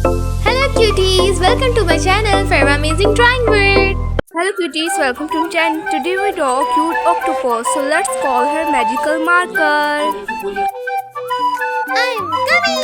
Hello cuties, welcome to my channel Farwa Amazing Drawing World. Hello cuties, welcome to my channel. Today we draw Cute Octopus. So let's call her magical marker. I'm coming.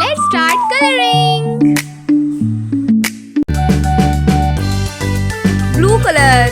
Let's start coloring. Blue color.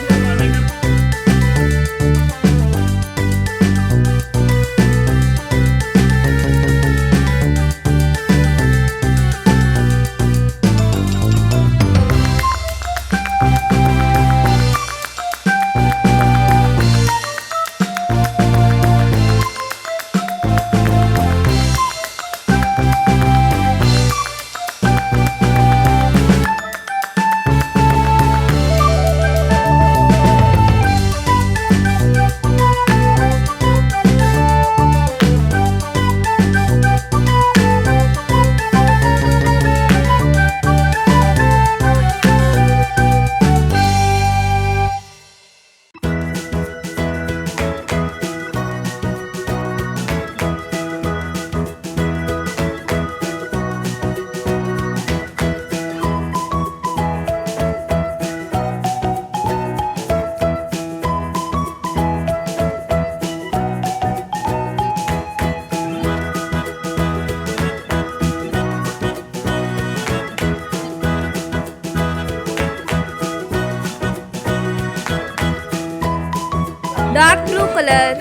Dark blue color.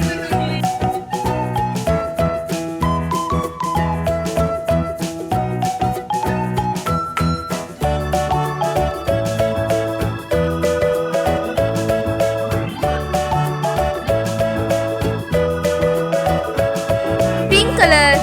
Pink color.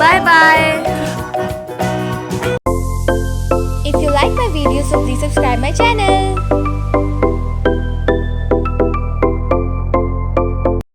Bye bye. If you like my video, so please subscribe my channel.